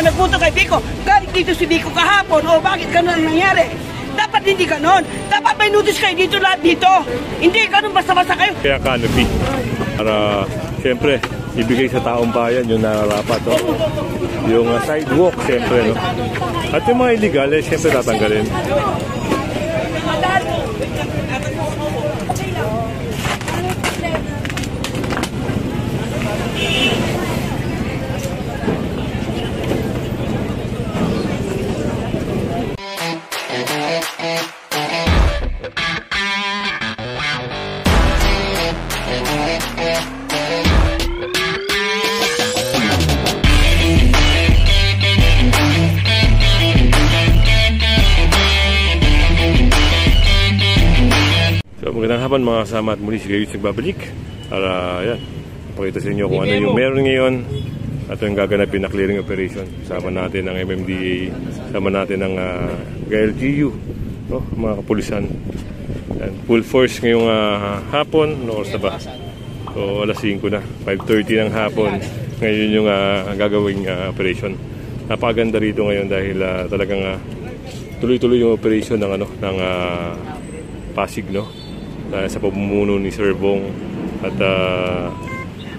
na nagpunto kay Biko. Galing dito si Biko kahapon. O bakit ganun ang nangyari? Dapat hindi ganon. Dapat may notice kayo dito lahat dito. Hindi ganon basta-basta kayo. Kaya canopy. Para siyempre ibigay sa taong bayan yung nararapat. Oh. Yung sidewalk siyempre. No? At yung mga illegal siyempre tatanggalin. Magandang hapon mga kasama at muli si Gayus nagbabalik para yan, pakita sa inyo kung ano yung meron ngayon at yung gaganapin na clearing operation. Sama natin ang MMDA, sama natin ang GLGU, no? Mga kapulisan. Yan, full force ngayong hapon, no oras na ba? So alas 5 na, 5:30 ng hapon ngayon yung gagawing operation. Napakaganda rito ngayon dahil talagang tuloy-tuloy yung operation ng ng Pasig, no? Sa pamumuno ni Sir Bong at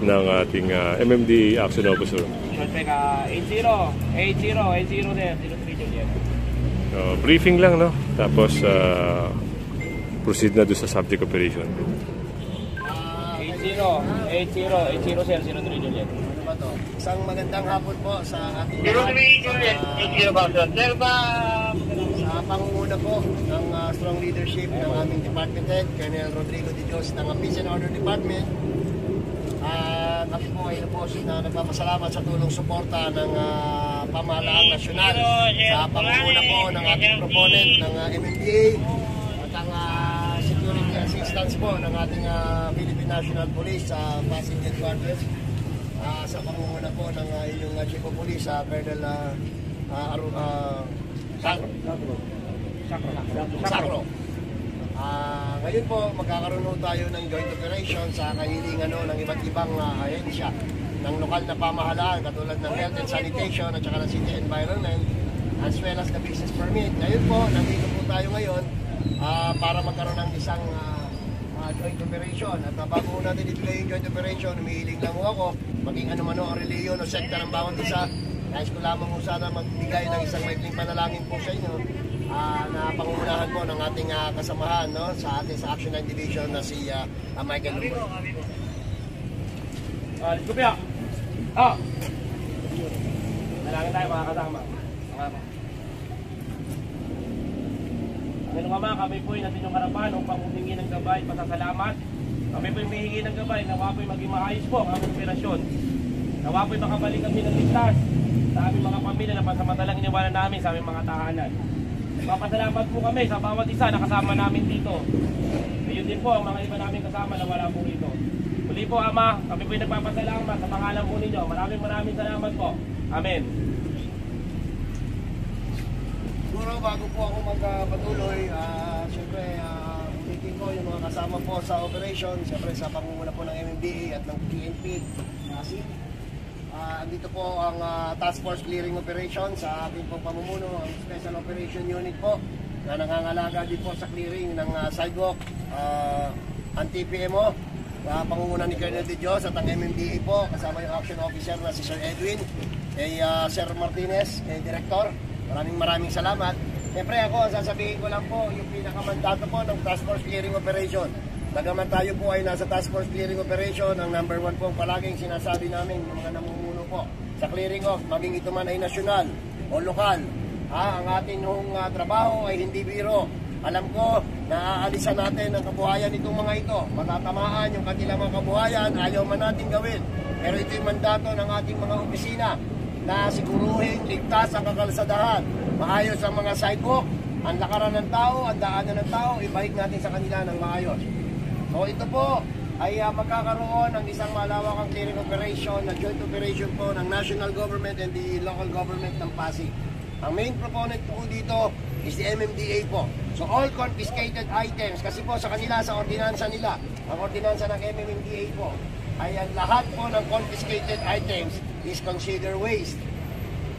ng ating MMDA Action Officer. 80 Briefing lang, no? Tapos proceed na doon sa subject operation. 80 sir, 03 Juliet. Isang magandang hapon po sa ating sa pangunguna po ng strong leadership ng aming Department Head, Colonel Rodrigo de Dios ng Peace and Order Department. Kami po ay na nagpapasalamat sa tulong suporta ng pamahalaang nasyonal sa pangunguna po ng ating proponent ng MMDA at ang security assistance po ng ating Philippine National Police sa Pasig Headquarters. Sa pangunguna po ng inyong Chief of Police, Colonel Sacro. Ngayon po magkakaroon tayo ng joint operation sa kahilingan ng iba't ibang ahensya ng lokal na pamahalaan katulad ng health and sanitation at saka ng city environment as well as the business permit. Ngayon po, nandito po tayo ngayon para magkaroon ng isang joint operation. At bago natin ibigay yung joint operation, umihiling lang ako maging ano ang reliyon o sekta ng bawat isa. Nais ko lamang po sana magbigay ng isang maikling panalangin po sa inyo na pangungunahan po ng ating kasamahan, no, sa ating sa Action 9 Division na si Michael Lumboy. Let's go piya! Nalangin tayo mga kasama. Ngayon nga kami po ay natin yung harapan upang humingi ng gabay, pasasalamat. Kami po ay humingi ng gabay, nawa po ay maging maayos po ang aming operasyon. Nawa po ay makabalik kami ng ligtas sa aming mga pamilya na pansamantalang iniwanan namin sa aming mga tahanan. Papasalamat po kami sa bawat isa na kasama namin dito. Ngayon din po ang mga iba namin kasama na wala po rito. Muli po Ama, kami po ay nagpapasalamat sa pangalan po ninyo. Maraming salamat po. Amen. Siguro bago po ako magpatuloy, siyempre ulitin ko yung mga kasama po sa operation, siyempre sa pangunguna po ng MMDA at ng PNP. Dito po ang Task Force Clearing Operation sa ating pong pamumuno, ang Special Operation Unit po na nangangalaga din po sa clearing ng sidewalk, ang TPMO, pangunguna ni Colonel de Dios at ang MMDA po, kasama yung Action Officer na si Sir Edwin, kay Sir Martinez, kay Director. Maraming salamat. Siyempre ako, sasabihin ko lang po yung pinakamandato po ng Task Force Clearing Operation. Bagaman tayo po ay nasa Task Force Clearing Operation, ang number 1 po palaging sinasabi namin yung mga namumuno po sa clearing off, maging ito man ay nasyonal o lokal. Ang ating trabaho ay hindi biro. Alam ko na aalisan natin ang kabuhayan nitong mga ito. Matatamaan yung kanilang mga kabuhayan, ayaw man natin gawin. Pero ito yung mandato ng ating mga opisina na siguruhin, ligtas ang kakalsadahan, maayos ang mga sidewalk, ang lakaran ng tao, ang daanan ng tao, ibalik natin sa kanila ng maayos. So ito po ay magkakaroon ng isang malawakang clearing operation na joint operation po ng national government and the local government ng Pasig. Ang main proponent po dito is the MMDA po. So all confiscated items, kasi po sa kanila, sa ordinansa nila, ang ordinansa ng MMDA po, ay ang lahat po ng confiscated items is considered waste.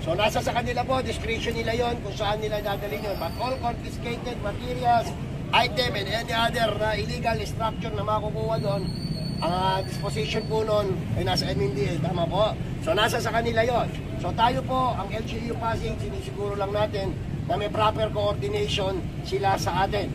So nasa sa kanila po, discretion nila yon kung saan nila dadalhin yun. But all confiscated materials, item, and any other na illegal structure na makukuha doon, ang disposition po nun ay nasa MMDA, tama po. So nasa sa kanila yon. So tayo po, ang LGU Pasig, sinisiguro lang natin na may proper coordination sila sa atin.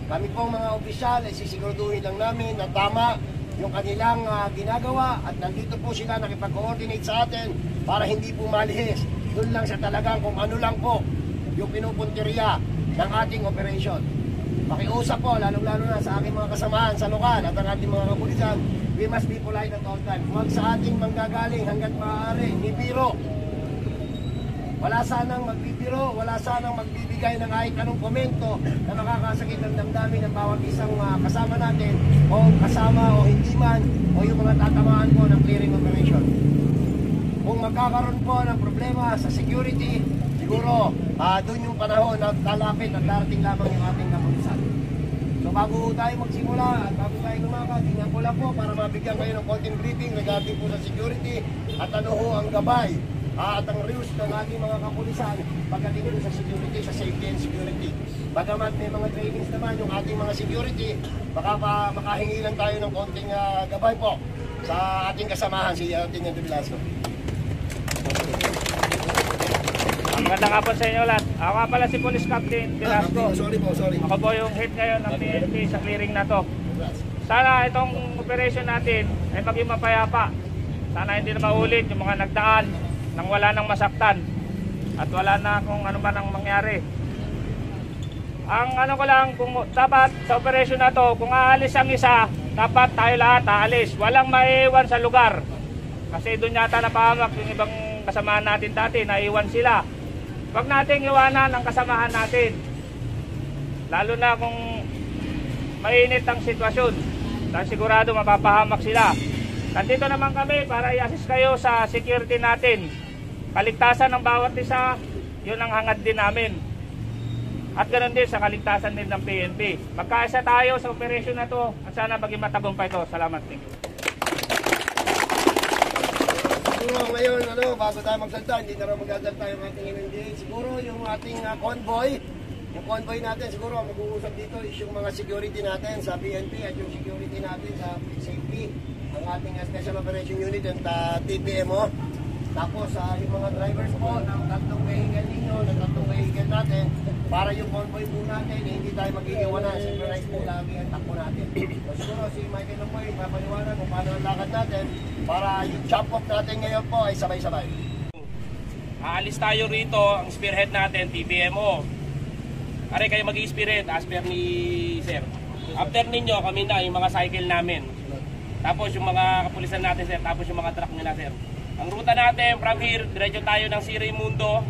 Kami pong mga opisyal ay sisiguraduhin lang namin na tama yung kanilang ginagawa at nandito po sila nakipag-coordinate sa atin para hindi po malihis. Doon lang sa talagang kung ano lang po yung pinupunteriya ng ating operation. Pakiusap po, lalong-lalo na sa aking mga kasamahan sa lokal at ang ating mga kapulisan, we must be polite at all time. Huwag sa ating manggagaling hanggat maaari, ni biro. Wala sanang magbibiro, wala sanang magbibigay ng kahit anong komento na nakakasakit ng damdamin ng bawat isang kasama natin o kasama o hindi man o yung mga tatamaan po ng clearing operation. Kung magkakaroon po ng problema sa security, siguro doon yung panahon na lalapit at darating lamang yung ating kapulisan. So bago tayo magsimula at bago tayo lumakad, tingnan ko lang po para mabigyan kayo ng konting briefing regarding po sa security at ano ho ang gabay at ang rules ng ating mga kapulisan pagdating po sa security, sa safety and security. Bagamat may mga trainings naman yung ating mga security, makahingi lang tayo ng konting gabay po sa ating kasamahan, si Tingnan de Velasco. Magandang hapon sa inyo lahat. Ako nga pala si Police Captain Velasco. Sorry po. Ako po yung head ngayon ng PNP sa clearing na to. Sana itong operation natin ay maging mapayapa. Sana hindi na maulit yung mga nagdaan nang wala nang masaktan at wala na kung ano man ang mangyari. Ang ano ko lang, kung dapat sa operation na to, kung aalis ang isa, dapat tayo lahat aalis. Walang maiiwan sa lugar. Kasi doon yata napahamak yung ibang kasamahan natin dati, naiwan sila. Huwag nating iwanan ang kasamahan natin. Lalo na kung mainit ang sitwasyon. Dahil sigurado mapapahamak sila. Nandito naman kami para i-assist kayo sa security natin. Kaligtasan ng bawat isa, yun ang hangad din namin. At ganoon din sa kaligtasan din ng PNP. Magkaisa tayo sa operation na to at sana maging matagumpay ito. Salamat. Thank you. Siguro ngayon, bago tayo magsalita, hindi na rin magsasalita yung ating MMDA. Siguro yung ating convoy, yung convoy natin, siguro mag-uusap dito is yung mga security natin sa PNP at yung security natin sa safety, ang ating Special Operation Unit and TPMO. Tapos yung mga drivers po ng tatlong vehicle ninyo, ng tatlong vehicle natin, para yung convoy po natin, hindi tayo mag-iiwanan, synchronize po lagi ang takbo natin. So siguro si Michael Lumboy, papaliwanag kung paano ang lakad natin, para yung jump off natin ngayon po ay sabay-sabay. Aalis tayo rito, ang spearhead natin, TPMO. Are kayo mag-i-spearhead, as per ni Sir. After ninyo, kami na, yung mga cycle namin. Tapos yung mga kapulisan natin, Sir. Tapos yung mga truck nila, Sir. Ang ruta natin, from here, diretso tayo ng Sir Raimundo.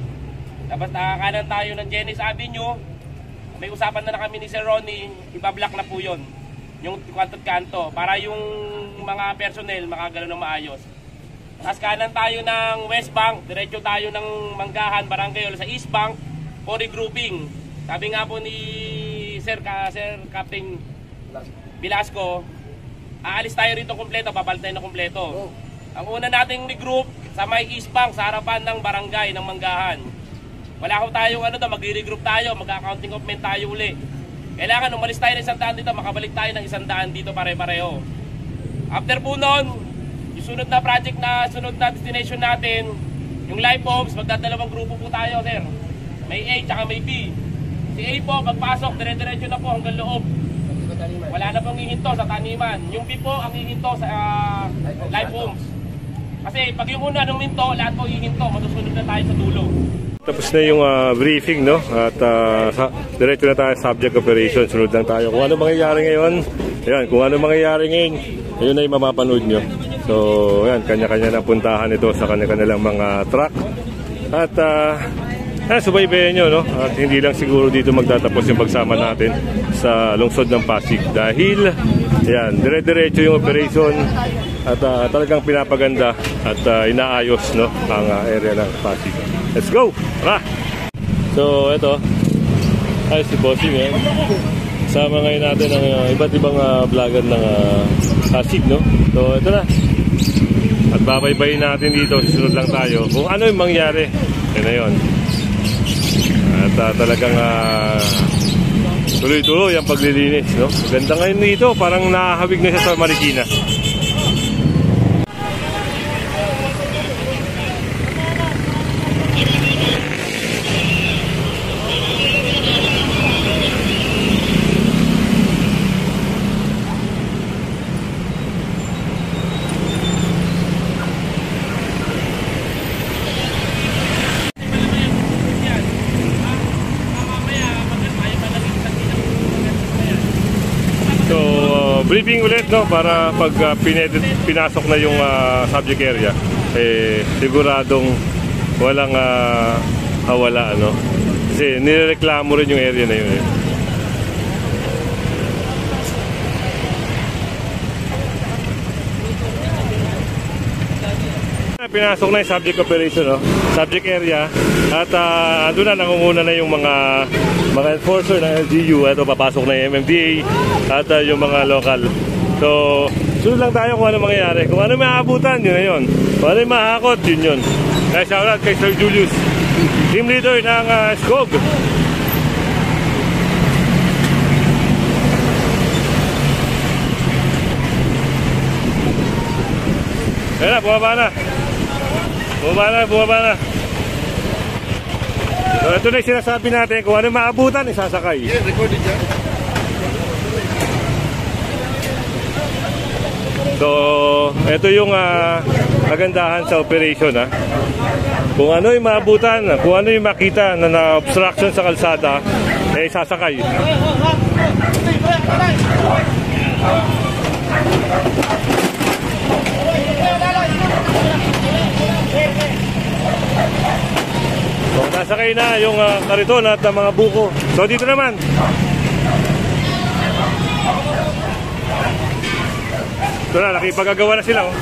Tapos nakakanan tayo ng Jennings Avenue. May usapan na kami ni Sir Ronnie, ibablock na po yun. Yung kanto-kanto, para yung mga personnel makagalaw ng maayos. Tapos kanan tayo ng West Bank, diretso tayo ng Manggahan, Barangay sa East Bank, for regrouping. Sabi nga po ni Sir Captain Velasco, aalis tayo rito kompleto, papalit tayo na kompleto. Ang una nating regroup sa may East Bank, sa harapan ng barangay ng Manggahan. Wala ko tayong mag-regroup tayo, mag-accounting of men tayo uli. Kailangan umalis tayo ng 100 dito, makabalik tayo ng 100 dito pare-pareho. After po nun, yung sunod na project na sunod na destination natin, yung live bombs, magdadalawang grupo po tayo, Sir. May A tsaka may B. Si A po, pagpasok, dire-diretso na po hanggang loob. Wala na pong hihinto sa taniman. Yung B po, ang hihinto sa live bombs. Kasi pag yung una nung minto, lahat po hihinto, matusunod na tayo sa dulo. Tapos na yung briefing, no? At diretso na tayo subject operation. Sunod lang tayo. Kung ano mangyayari ngayon, ayan, kung ano mangyayari ngayon, ayun na yung mapapanood nyo. So, ayan, kanya-kanya na puntahan ito sa kanya-kanilang mga truck. At, subaybayan nyo, no? At hindi lang siguro dito magtatapos yung pagsama natin sa lungsod ng Pasig. Dahil, ayan, dire-diretso yung operation at talagang pinapaganda at inaayos, no, ang area ng Pasig. Let's go! Tara! So, ito. Ay, si Bossing, eh. Sama ngayon natin ang iba't ibang vlogger ng Pasig, no? So, ito na. At babaybayin natin dito. Susunod lang tayo kung ano yung mangyari Yan na yun. At talagang tuloy-tuloy ang paglilinis, no? Ganda ngayon dito, parang nakahawig na siya sa Marikina. Briefing ulit, no, para pag pinasok na yung subject area, siguradong walang hawala, no? Kasi nireklamo rin yung area na yun. Pinasok na yung subject operation, no? Subject area, at doon na nangunguna na yung mga enforcer ng LGU. Ito, papasok na yung MMDA at yung mga local. So, sunod lang tayo kung ano mangyayari. Kung ano maabutan, yun na yun. Kung ano mahakot, yun yun. Kaya shoutout kay Sir Julius, team leader ng SCOG. Ayan na, bumaba na. Bumaba na. So, ito na yung sinasabi natin, kung ano maabutan, isasakay. Yeah, recorded dyan. So, ito yung kagandahan sa operation, ha. Kung ano yung maabutan, kung ano yung makita na na-obstruction sa kalsada, isasakay. So, nasakay na yung kariton at mga buko. So, dito naman. Ito na, nakipagagawa na sila, oh.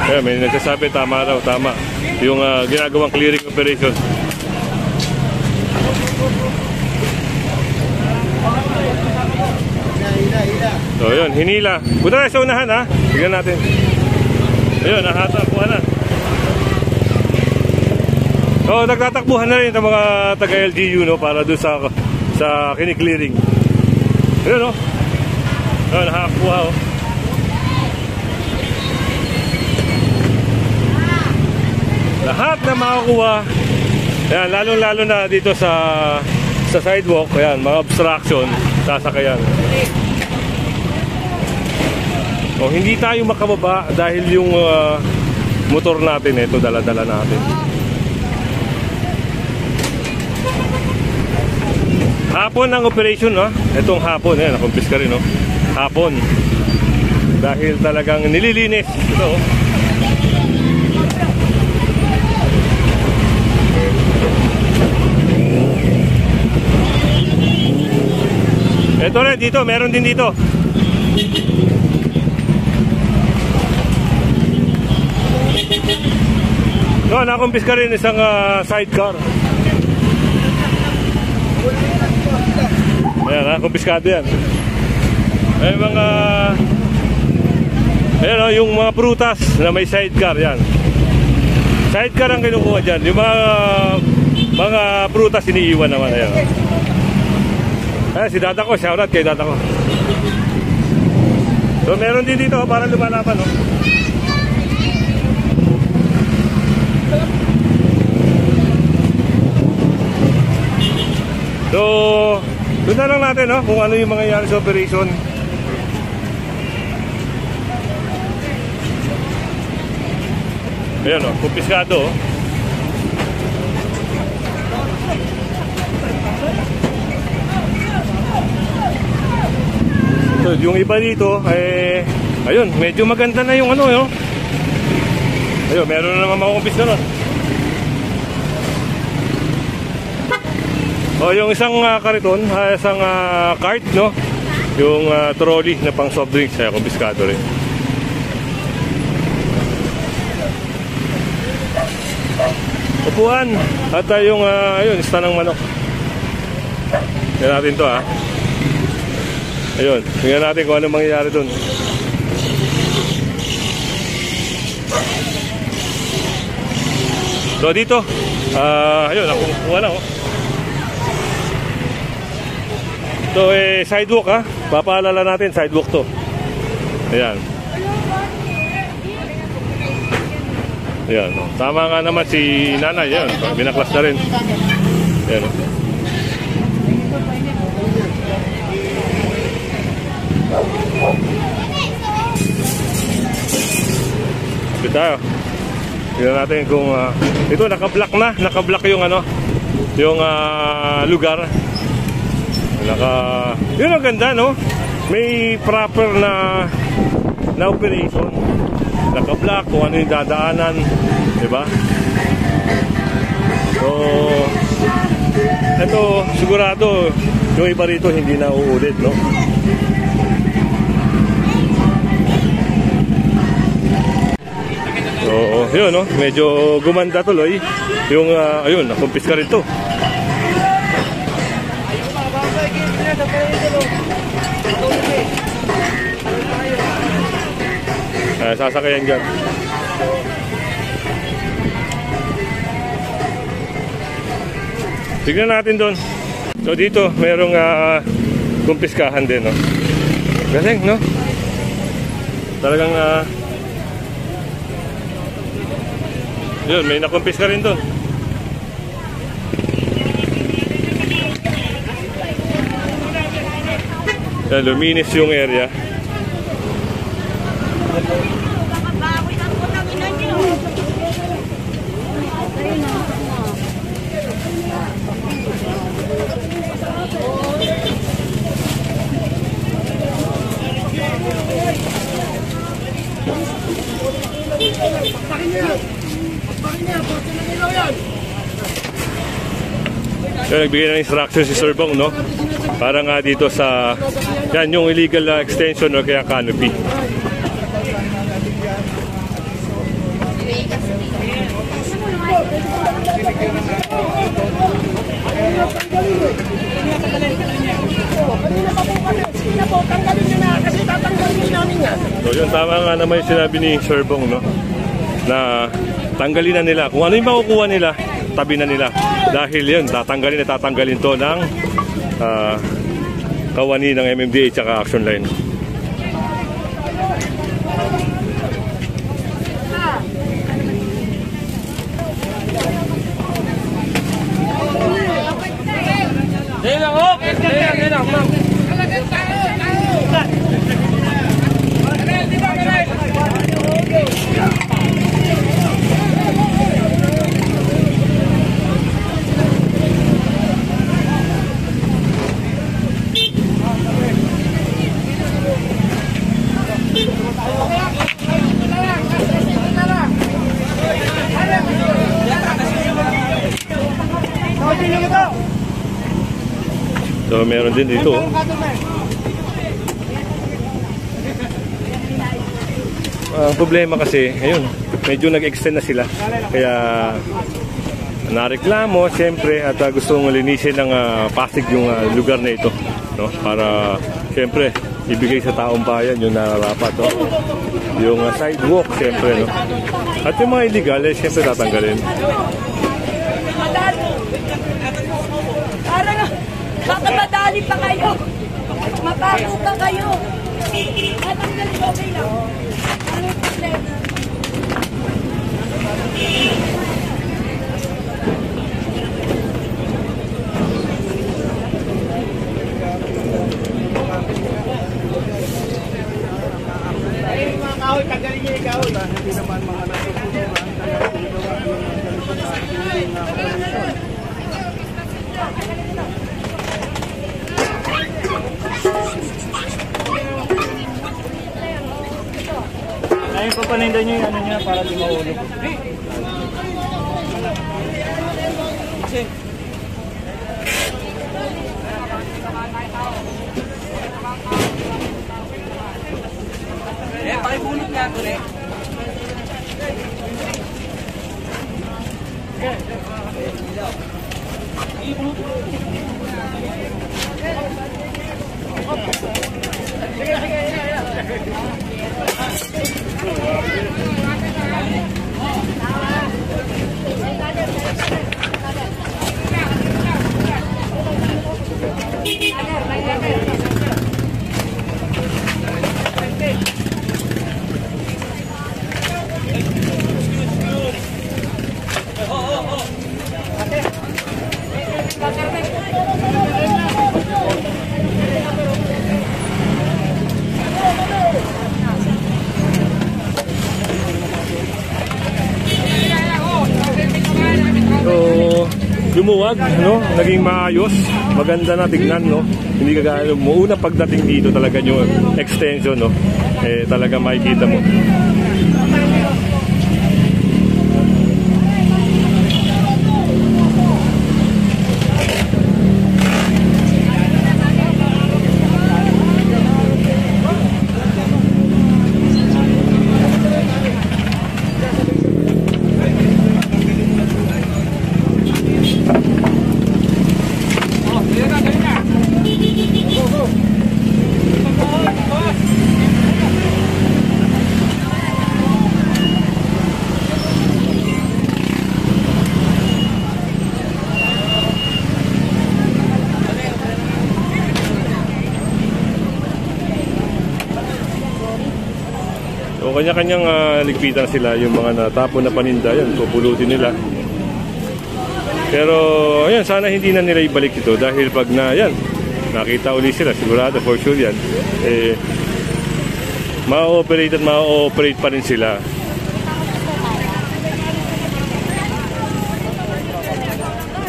Kaya may nagsasabi, tama raw, tama. Yung ginagawang clearing operation. So yun, hinila. Punta tayo sa unahan, ha. Tignan natin. Ayun, nakatakbuhan na. So nagtatakbuhan na rin itong mga taga-LGU, no, para doon sa kiniklearing. Ayun, no. Ayun, nakakuha, oh. Lahat na makakuha. Ayan, lalong-lalo na dito sa sidewalk. Ayan, mga obstruction, sasakayan. O, hindi tayo makababa dahil yung motor natin, ito dala-dala natin. Hapon ang operation, no? Itong hapon, ayan, nakumpis ka rin, no? Hapon. Dahil talagang nililinis. Ito, oh. Ito rin, dito, meron din dito. No, nakumpis ka rin isang sidecar. Ayan, nakumpiskado yan. Ay, mga ayan, oh, yung mga prutas na may sidecar, yan. Sidecar ang kinukuha dyan. Yung mga prutas iniiwan naman. Ayan. Ayan, si data ko, shoutout kay data ko. So meron din dito para lumalaban, no? So doon na lang natin, no, kung ano yung mangyayari sa operation. Ayan, no, kumpiskado, oh. So, yung iba dito, ayun, medyo maganda na yung ano, yun. Ayun, meron na naman makukumpis na nun. O, yung isang kariton, isang cart, no? Yung trolley na pang soft drinks, ay kumpiskado rin. So, upuan at yung ayun, ista ng manok. Tingnan natin to ha. Ayun, tingnan natin kung ano mangyayari dun. So dito, ayun, nakukuha na oh. Ito sidewalk ha. Papaalala natin, sidewalk to. Ayan. Ayan, oh. Tama nga naman si nanay, yan. Binaklas na rin. Ayan oh. Kapit tayo. Tignan natin kung ito naka-block na, naka-block yung ano, yung lugar. Yun ang ganda no. May proper na operation. Naka-block kung ano yung dadaanan, di ba? So ito sigurado yung iba rito hindi na uulit no. So, yun, no? Medyo gumanda tuloy. Yung, ayun, nakumpis ka rin to. Sasakayan dyan. Tignan natin doon. So, dito, merong kumpiskahan din, no? Galing, no? Talagang, yun, may nakumpis ka rin doon. Yan, luminis yung area. Yan, nagbigay ng instruction si Sir Bong, no? Para nga dito sa yan, yung illegal extension o kaya canopy. So yun, tama nga naman yung sinabi ni Sir Bong, no? Na tanggalin na nila. Kung ano yung makukuha nila, tabi na nila. Dahil yun, tatanggalin to ng kawani ng MMDA at Action Line. So meron din dito. Ang problema kasi, ayun, medyo nag-extend na sila. Kaya nareklamo siyempre at gusto mong linisin ng Pasig yung lugar na ito, no? Para siyempre ibigay sa taong bayan yung nararapat, no? Yung sidewalk siyempre, no? At yung mga illegal siyempre tatanggalin. Baka madali pa kayo. Mapago pa kayo. Matanggalin ko kayo. Anong problema? Ay, mga kahoy, tanggalin niyo yung kahoy. Hindi naman mga nasusunuran. Ayun po panindan nyo yung ano niya para di maulog. Pakibulog nga ito Lumuwag, no? Naging maayos, maganda na tignan, no? Hindi kagaya mo una pagdating dito talaga yung extension, no? Eh talaga makikita mo. So kanya-kanyang ligpitan sila, yung mga natapon na paninda, yan, pupulutin nila. Pero ayan, sana hindi na nila ibalik ito dahil pag yan, nakita uli sila, sigurado for sure yan, eh, ma-ooperate at ma-ooperate pa rin sila.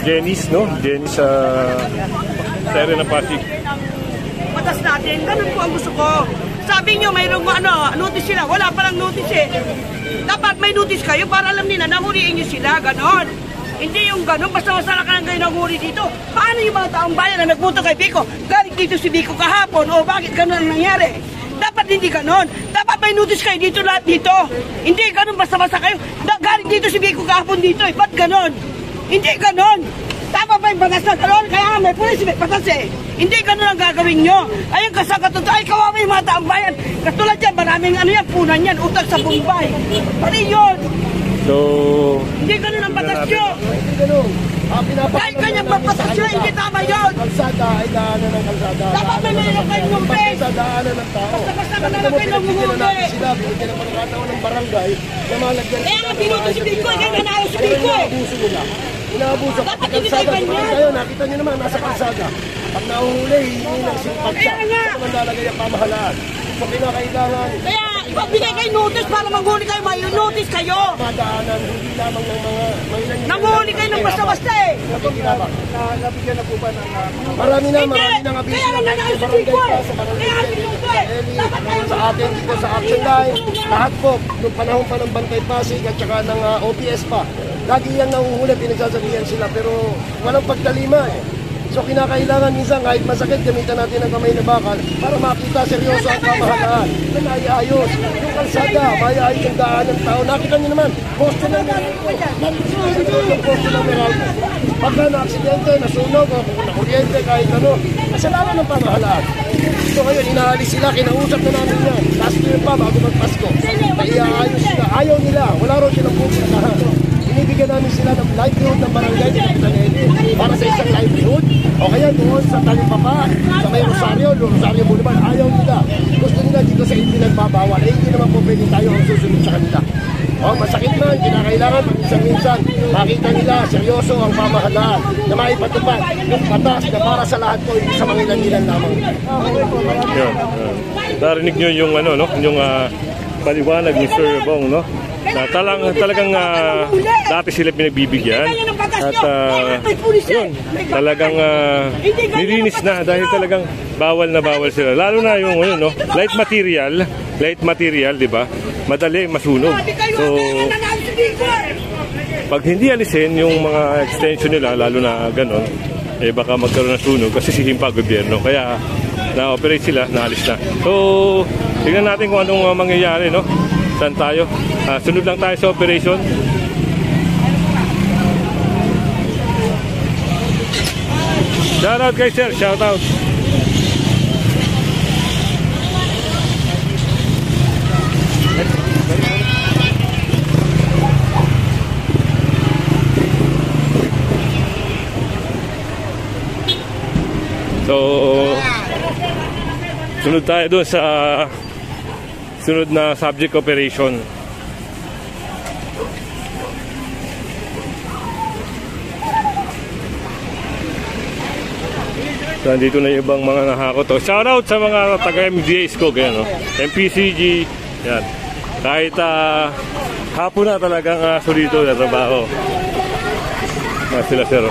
Jenny's, no? Jenny's sa area ng Pasig. Batas natin, ganun po ang gusto ko. Sabi nyo mayroong notice sila. Wala palang notice eh. Dapat may notice kayo para alam nila nahuriin nyo sila, ganon. Hindi yung ganon, basta-basta lang ka lang kayo nahuri dito. Paano yung mga taong bayan na nagpunta kay Biko? Galing dito si Biko kahapon, o bakit ganon ang nangyari? Dapat hindi ganon. Dapat may notice kayo dito lahat dito. Hindi ganon, basta-basta kayo. Galing dito si Biko kahapon dito eh. Ba't ganon? Hindi ganon. Dapat may batas na ganon. Kaya may pulis, may batas eh. Hindi ganun ang gagawin nyo. Ayun kasagatuto, ay kawawa yung mga taong bayan. Katulad yan, maraming yan, punan yan, utang sa Bombay. Pari yun. So, hindi ganun ang batas nyo. Hindi ganun. Kahit kanyang batas nyo, hindi tama yun. Kalsada ay daanan ng kalsada. Dapat may mayroon kayong notice. Sa daanan ng tao. Basta-basta ka na lang kayo nanguhuli. Sila, binigyan ng pagkakataon ng barangay na malagyan. Kaya nga pinuto si Biko, kaya nanalo si Biko eh. Inaabuso nila. Inaabuso. Dapat Kalsada, hindi kayo ganyan. kayo, nakita nyo naman, nasa kalsada. Pag nahuhuli, hindi nagsipag siya. Kaya nga. Ito naman lalagay ang pamahalaan. So, kinakailangan, Kaya ibabigay kayo notice para manghuli kayo, may notice kayo. madaanan, hindi lamang ng mga Nanghuli kayo ng basta-basta eh. Nabigyan na po ba ng marami na abiso. Kaya nga nanalo si Biko eh. Kaya nga pinuto eh. Dapat kayo Sa atin dito sa action line, lahat po, noong panahon pa ng Bantay Pasig at saka ng OPS pa, lagi yan nahuhuli, pinagsasabihan sila, pero walang pagtalima eh. So kinakailangan minsan kahit masakit, gamitan natin ang kamay na bakal para makita seryoso ang pamahalaan na naiayos. Yung kalsada, maiayos yung daan ng tao. Nakita nyo naman, poste ng Meralco. Yung poste ng Meralco. Pagka na-aksidente, nasunog, o nakuryente, kahit ano, kasalanan ng pamahalaan. So ngayon, inaalis sila, kinausap na namin yan. Last year pa, bago mag-Pasko. Naiayos sila, ayaw nila, wala rin silang pupuntahan. Binibigyan namin sila ng livelihood ng barangay ni Kapitan Eli para sa isang livelihood. O kaya doon sa Talipapa, sa may Rosario Boulevard, ayaw nila. Gusto nila dito sa hindi nagbabawal. Eh, hindi naman po pwede tayo ang susunod sa kanila. O, masakit man, kinakailangan minsan makita nila seryoso ang pamahalaan na maipatupad yung batas na para sa lahat po, hindi sa mga ilan-ilan lamang. yun. Narinig nyo yung yung paliwanag ni Sir Bong, no? Na talagang dati sila pinagbibigyan at yun, talagang nilinis na dahil talagang bawal na bawal sila, lalo na yung no, light material, di ba, madali masunog. So pag hindi alisin yung mga extension nila, lalo na ganon, eh baka magkaroon ng sunog kasi sihimpa gobyerno, kaya na-operate sila, naalis na. So tingnan natin kung anong mangyayari, no? Saan tayo? Sunod lang tayo sa operation. Shoutout kay sir, shoutout. So, sunod tayo doon sa sunod na subject operation. So, nandito na yung ibang mga nahakot. So, shoutout sa mga taga-MDA Skog, no? MPCG, yan. Kahit hapon na talagang solito na trabaho. Sila sir.